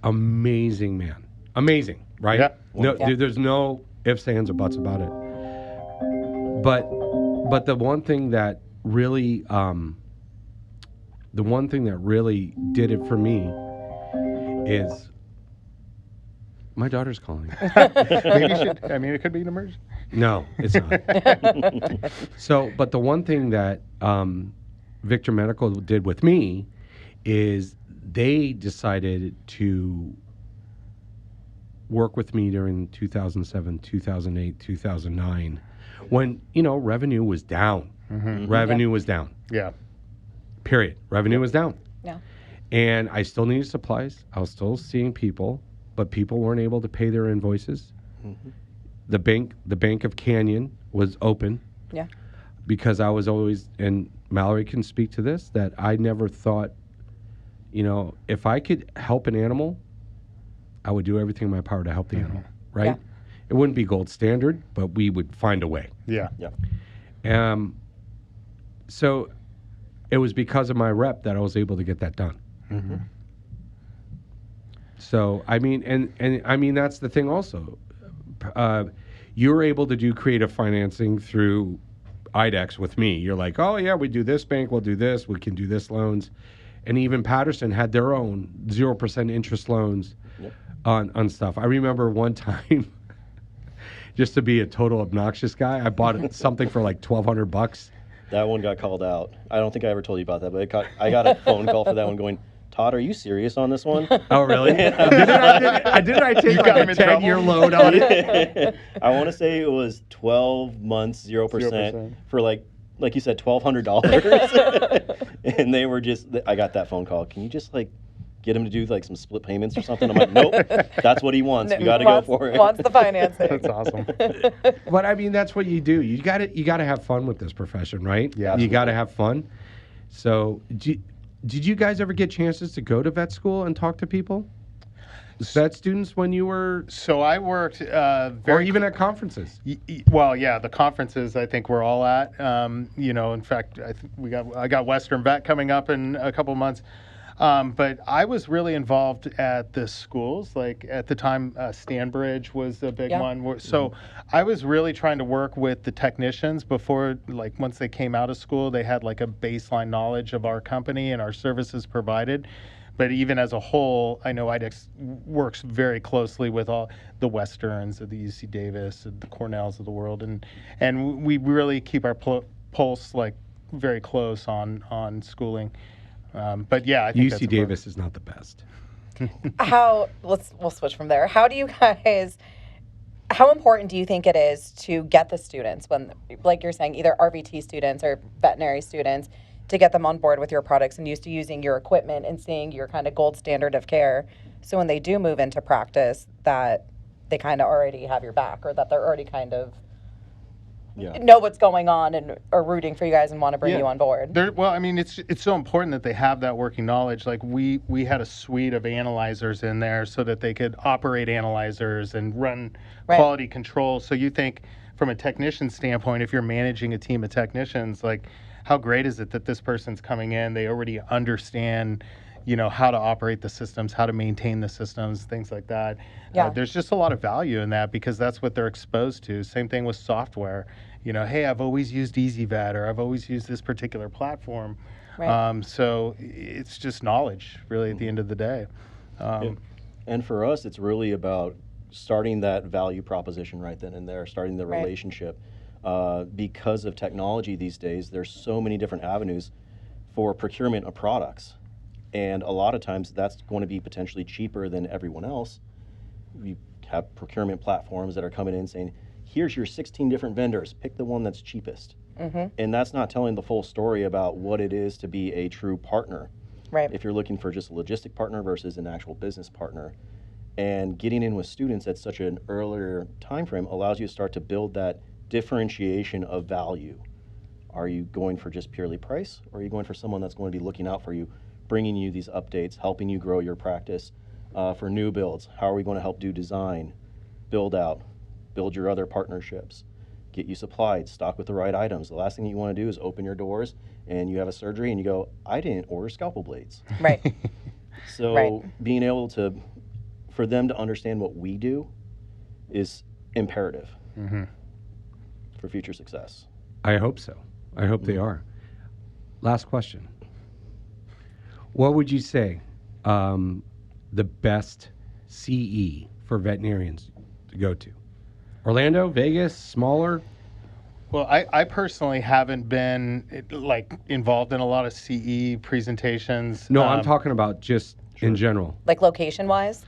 Amazing man. Amazing, right? Yeah. No, there's no ifs, ands, or buts about it. But the one thing that really, did it for me is my daughter's calling. Maybe you should. I mean, it could be an emergency. No, it's not. So, but the one thing that Victor Medical did with me is they decided to work with me during 2007, 2008, 2009, when, revenue was down. Revenue was down. Yeah. Period. Revenue was down. Yeah. And I still needed supplies. I was still seeing people, but people weren't able to pay their invoices. The Bank of Canyon was open. Yeah. Because I was always, and Mallory can speak to this, that I never thought, if I could help an animal, I would do everything in my power to help the animal, right? Yeah. It wouldn't be gold standard, but we would find a way. Yeah. Yeah. So it was because of my rep that I was able to get that done. Mm-hmm. So, I mean, and I mean, that's the thing also. You were able to do creative financing through IDEX with me. You're like, oh, yeah, we do this bank, we'll do this, we can do this loans. And even Patterson had their own 0% interest loans on stuff. I remember one time, just to be a total obnoxious guy, I bought something for like $1,200. That one got called out. I don't think I ever told you about that, but I got a phone call for that one going, Todd, are you serious on this one? Oh, really? Didn't I take like a 10-year loan on it? I want to say it was 12 months, 0% for like you said, $1,200. And they were just, I got that phone call. Can you just like get him to do like some split payments or something? I'm like, nope, that's what he wants. We got to go for it. Wants the financing. That's awesome. But I mean, that's what you do. You got to have fun with this profession, right? Yeah. You got to have fun. So, did you guys ever get chances to go to vet school and talk to people? Vet students when you were... So I worked or even at conferences. Well, yeah, the conferences I think we're all at. In fact, I got Western Vet coming up in a couple months. But I was really involved at the schools. Like at the time, Stanbridge was a big one. So I was really trying to work with the technicians before, like once they came out of school, they had like a baseline knowledge of our company and our services provided. But even as a whole, I know IDEX works very closely with all the Westerns, of the UC Davis, and the Cornells of the world, and we really keep our pulse like very close on schooling. But yeah, I think UC Davis is not the best. We'll switch from there. How important do you think it is to get the students when, like you're saying, either RVT students or veterinary students, to get them on board with your products and used to using your equipment and seeing your kind of gold standard of care, so when they do move into practice, that they kind of already have your back, or that they're already kind of know what's going on and are rooting for you guys and want to bring you on board? Well, I mean, it's so important that they have that working knowledge. Like we had a suite of analyzers in there so that they could operate analyzers and run quality control. So you think from a technician standpoint, if you're managing a team of technicians, like how great is it that this person's coming in, they already understand, how to operate the systems, how to maintain the systems, things like that. Yeah. There's just a lot of value in that because that's what they're exposed to. Same thing with software. Hey, I've always used EasyVet, or I've always used this particular platform. Right. So it's just knowledge, really, at the end of the day. And for us, it's really about starting that value proposition right then and there, starting the relationship. Because of technology these days, there's so many different avenues for procurement of products. And a lot of times that's going to be potentially cheaper than everyone else. You have procurement platforms that are coming in saying, here's your 16 different vendors, pick the one that's cheapest. Mm-hmm. And that's not telling the full story about what it is to be a true partner. Right. If you're looking for just a logistic partner versus an actual business partner. And getting in with students at such an earlier time frame allows you to start to build that differentiation of value. Are you going for just purely price, or are you going for someone that's going to be looking out for you, bringing you these updates, helping you grow your practice? For new builds, how are we going to help do design, build out, build your other partnerships, get you supplied, stock with the right items? The last thing you want to do is open your doors and you have a surgery and you go, I didn't order scalpel blades. Right. So being able for them to understand what we do is imperative. Mm-hmm. For future success. I hope so. I hope they are. Last question. What would you say the best CE for veterinarians to go to? Orlando, Vegas, smaller? Well, I personally haven't been involved in a lot of CE presentations. No, I'm talking about just in general. Like location-wise?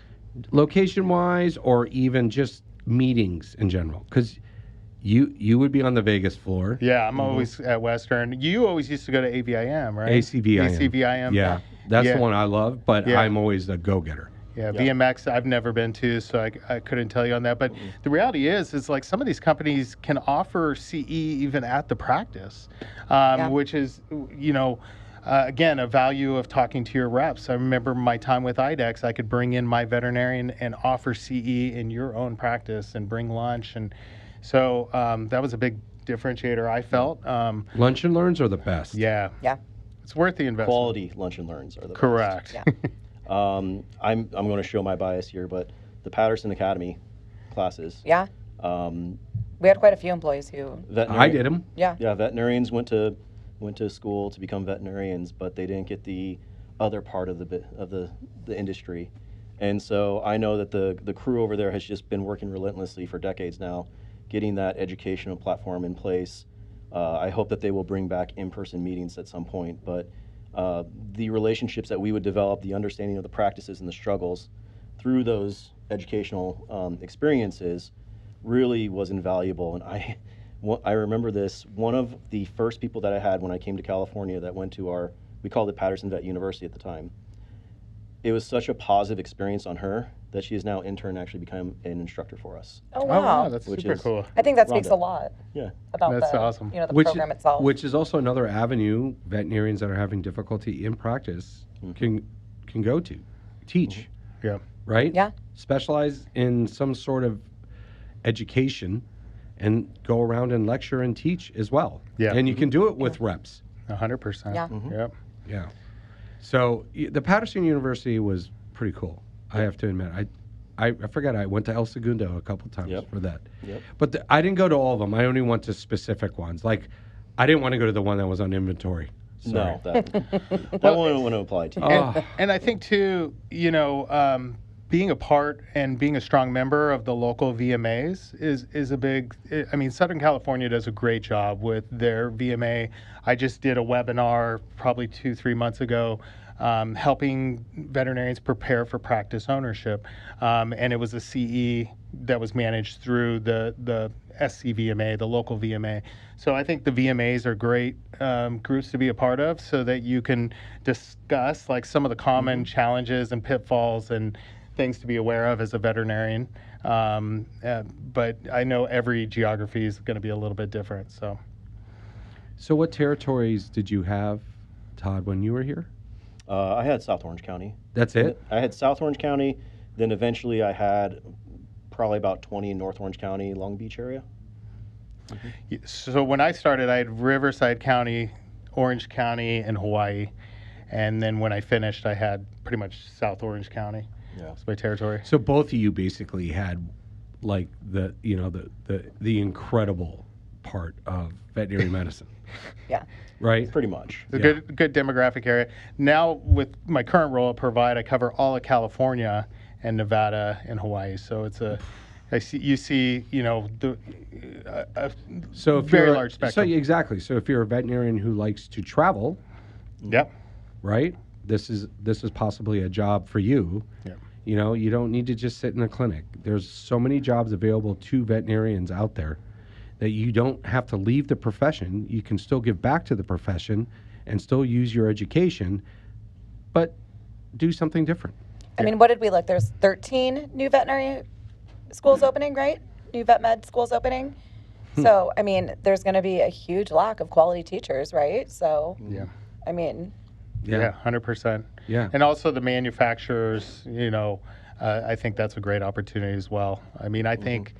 Location-wise, or even just meetings in general. Because you would be on the Vegas floor. Yeah, I'm always at Western. You always used to go to AVIM, right? ACVIM. ACVIM. Yeah, that's the one I love, but I'm always a go-getter. Yeah, VMX I've never been to, so I couldn't tell you on that. But the reality is like some of these companies can offer CE even at the practice, which is, again, a value of talking to your reps. I remember my time with IDEX, I could bring in my veterinarian and offer CE in your own practice and bring lunch. And so that was a big differentiator I felt. Lunch and learns are the best. Yeah. Yeah. It's worth the investment. Quality lunch and learns are the Correct. Yeah. best. I'm going to show my bias here, but the Patterson Academy classes. Yeah. We had quite a few employees who. I did them. Yeah. Yeah, veterinarians went to school to become veterinarians, but they didn't get the other part of the industry. And so I know that the crew over there has just been working relentlessly for decades now, getting that educational platform in place. I hope that they will bring back in-person meetings at some point, but the relationships that we would develop, the understanding of the practices and the struggles through those educational experiences really was invaluable. And I remember this, one of the first people that I had when I came to California that went to we called it Patterson Vet University at the time. It was such a positive experience on her that she has now in turn actually become an instructor for us. Oh, wow. That's Which super is- cool. I think that speaks Rhonda. a lot Yeah. about That's the, awesome. the Which program itself. Which is also another avenue veterinarians that are having difficulty in practice can go to. Teach, Yeah. right? Yeah. Specialize in some sort of education and go around and lecture and teach as well. Yeah. And you can do it with reps. 100%. Yeah. Yep. Yeah. So the Patterson University was pretty cool. I have to admit. I forgot I went to El Segundo a couple times Yep. for that. Yep. But I didn't go to all of them. I only went to specific ones. Like, I didn't want to go to the one that was on inventory. Sorry. No, that one wouldn't apply to you. And I think too, being a part and being a strong member of the local VMAs is a big. I mean, Southern California does a great job with their VMA. I just did a webinar probably 2-3 months ago, helping veterinarians prepare for practice ownership, and it was a CE that was managed through the SCVMA, the local VMA. So I think the VMAs are great groups to be a part of, so that you can discuss like some of the common challenges and pitfalls and things to be aware of as a veterinarian. But I know every geography is going to be a little bit different. So what territories did you have, Todd, when you were here? I had South Orange County. That's it? I had South Orange County. Then eventually I had probably about 20 in North Orange County, Long Beach area. So when I started, I had Riverside County, Orange County, and Hawaii. And then when I finished, I had pretty much South Orange County. Yeah. That's my territory. So both of you basically had like the incredible part of veterinary medicine, Yeah. right? Pretty much. It's a good demographic area. Now with my current role at Provide, I cover all of California and Nevada and Hawaii. So it's a So if very you're large spectrum. So exactly. So if you're a veterinarian who likes to travel, Yep. right? This is possibly a job for you. Yep. You know, you don't need to just sit in a clinic. There's so many jobs available to veterinarians out there that you don't have to leave the profession. You can still give back to the profession and still use your education, but do something different. I mean, what did we look? There's 13 new veterinary schools opening, right? New vet med schools opening. So, I mean, there's going to be a huge lack of quality teachers, right? So, Yeah. I mean, Yeah, 100%. Yeah. And also the manufacturers, I think that's a great opportunity as well. I mean, I think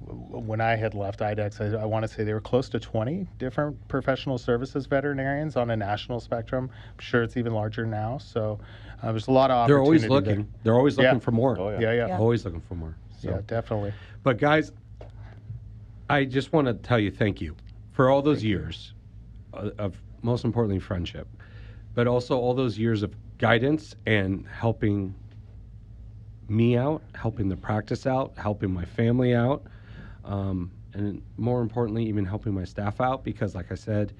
when I had left IDEX, I want to say there were close to 20 different professional services veterinarians on a national spectrum. I'm sure it's even larger now. So there's a lot of They're opportunity. always looking. They're always looking for more. Oh, yeah. Yeah. Yeah. Always looking for more. So. Yeah, definitely. But guys, I just want to tell you thank you for all those years of most importantly friendship, but also all those years of guidance and helping me out, helping the practice out, helping my family out, and more importantly, even helping my staff out. Because, like I said,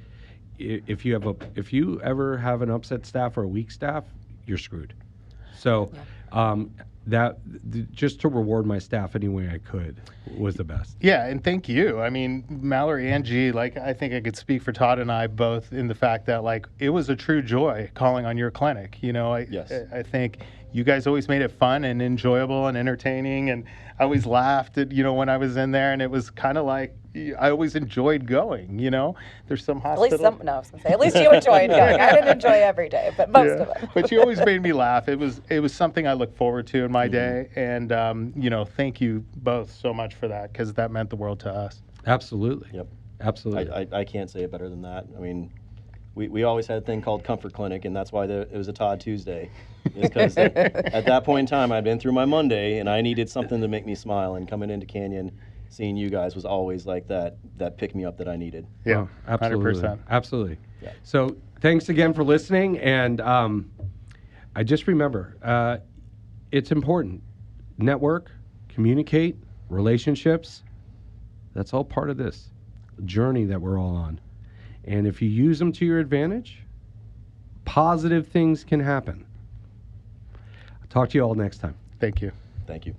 if you ever have an upset staff or a weak staff, you're screwed. So, just to reward my staff any way I could was the best. Yeah, and thank you. I mean, Mallory and G, I think I could speak for Todd and I both in the fact that, it was a true joy calling on your clinic. Yes. I think you guys always made it fun and enjoyable and entertaining, and I always laughed at, when I was in there, and it was kind of like, I always enjoyed going, There's some at least hospital. I was going to say, at least you enjoyed going. I didn't enjoy every day, but most of it. But you always made me laugh. It was something I look forward to in my day, and thank you both so much for that, because that meant the world to us. Absolutely. Yep. Absolutely. I can't say it better than that. I mean, we always had a thing called Comfort Clinic, and that's why it was a Todd Tuesday. Because at that point in time, I'd been through my Monday, and I needed something to make me smile. And coming into Canyon, seeing you guys was always like that pick-me-up that I needed. Yeah, Oh, absolutely. 100%. Absolutely. Yeah. So thanks again for listening. And I just remember, it's important. Network, communicate, relationships. That's all part of this journey that we're all on. And if you use them to your advantage, positive things can happen. I'll talk to you all next time. Thank you. Thank you.